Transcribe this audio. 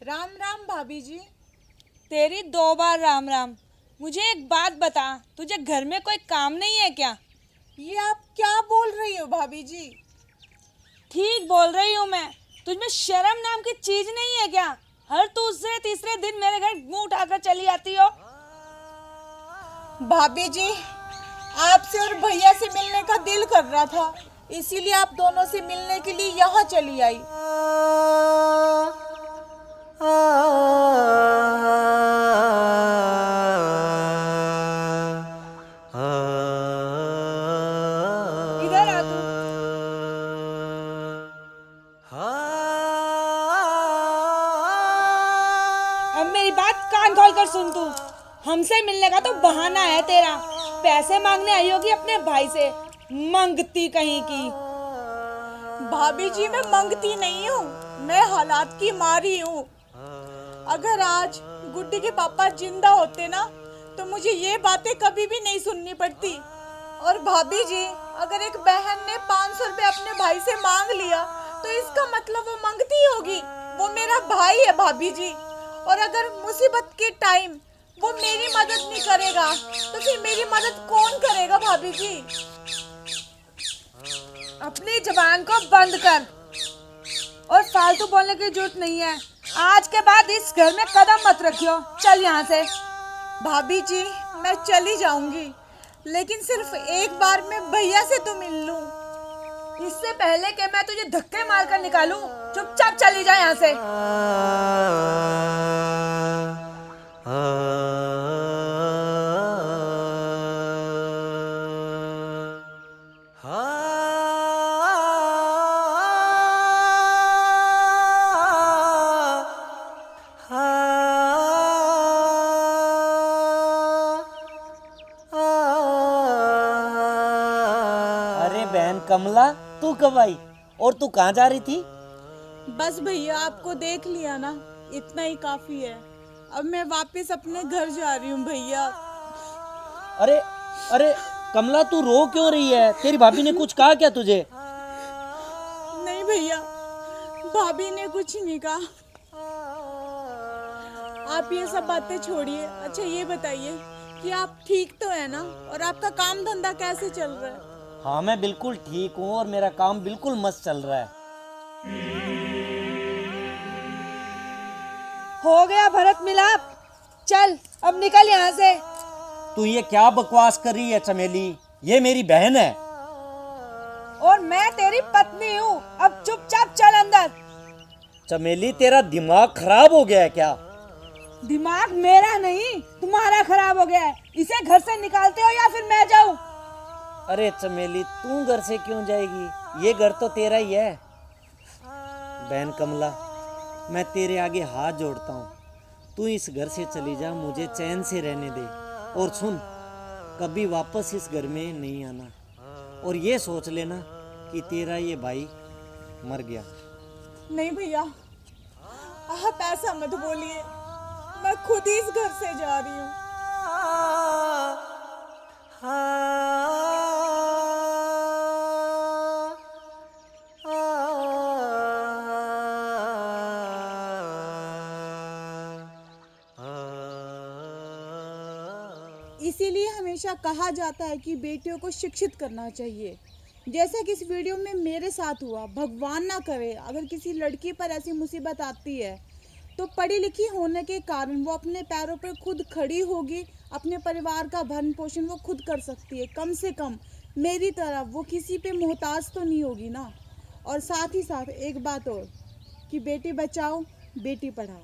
राम राम भाभी जी। तेरी 2 बार राम राम। मुझे एक बात बता, तुझे घर में कोई काम नहीं है क्या? ये आप क्या बोल रही हो भाभी जी? ठीक बोल रही हूँ मैं। तुझमें शर्म नाम की चीज नहीं है क्या? हर दूसरे तीसरे दिन मेरे घर मुंह उठाकर चली आती हो। भाभी जी, आपसे और भैया से मिलने का दिल कर रहा था, इसीलिए आप दोनों से मिलने के लिए यहाँ चली आई। इधर आ तू। अब मेरी बात कान खोल कर सुन तू। हमसे मिलने का तो बहाना है तेरा। पैसे मांगने आई होगी अपने भाई से, मंगती कहीं की। भाभी जी, मैं मंगती नहीं हूँ, मैं हालात की मारी हूँ। अगर आज गुड्डी के पापा जिंदा होते ना, तो मुझे ये बातें कभी भी नहीं सुननी पड़ती। और भाभी जी, अगर एक बहन ने 500 रुपए अपने भाई से मांग लिया, तो इसका मतलब वो मंगती होगी। वो मेरा भाई है भाभी जी। और अगर मुसीबत के टाइम वो मेरी मदद नहीं करेगा, तो फिर मेरी मदद कौन करेगा भाभी जी? अपनी जबान को बंद कर और फालतू बोलने की जरूरत नहीं है। आज के बाद इस घर में कदम मत रखियो। चल यहाँ से। भाभी जी, मैं चली जाऊंगी, लेकिन सिर्फ एक बार मैं भैया से तो मिल लूं। इससे पहले कि मैं तुझे धक्के मारकर निकालूं, चुपचाप चली जा यहाँ से। अरे बहन कमला, तू कब आई और तू कहाँ जा रही थी? बस भैया, आपको देख लिया ना, इतना ही काफी है। अब मैं वापस अपने घर जा रही हूँ भैया। अरे अरे कमला, तू रो क्यों रही है? तेरी भाभी ने कुछ कहा क्या तुझे? नहीं भैया, भाभी ने कुछ नहीं कहा। आप ये सब बातें छोड़िए। अच्छा ये बताइए कि आप ठीक तो है ना, और आपका काम धंधा कैसे चल रहा है? हाँ, मैं बिल्कुल ठीक हूँ और मेरा काम बिल्कुल मस्त चल रहा है। हो गया भरत मिलाप। चल अब निकल यहाँ से। तू ये क्या बकवास कर रही है चमेली? ये मेरी बहन है। और मैं तेरी पत्नी हूँ। अब चुपचाप चल अंदर। चमेली, तेरा दिमाग खराब हो गया है क्या? दिमाग मेरा नहीं, तुम्हारा खराब हो गया है। इसे घर से निकालते हो या फिर मैं जाऊँ? अरे चमेली, तू घर से क्यों जाएगी? ये घर तो तेरा ही है। बहन कमला, मैं तेरे आगे हाथ जोड़ता हूँ, तू इस घर से चली जा, मुझे चैन से रहने दे। और सुन, कभी वापस इस घर में नहीं आना। और ये सोच लेना कि तेरा ये भाई मर गया। नहीं भैया, आप ऐसा मत बोलिए, मैं खुद ही इस घर से जा रही हूँ। इसीलिए हमेशा कहा जाता है कि बेटियों को शिक्षित करना चाहिए। जैसे कि इस वीडियो में मेरे साथ हुआ, भगवान ना करे अगर किसी लड़की पर ऐसी मुसीबत आती है, तो पढ़ी लिखी होने के कारण वो अपने पैरों पर खुद खड़ी होगी, अपने परिवार का भरण पोषण वो खुद कर सकती है। कम से कम मेरी तरह वो किसी पे मोहताज तो नहीं होगी ना। और साथ ही साथ एक बात और, कि बेटी बचाओ बेटी पढ़ाओ।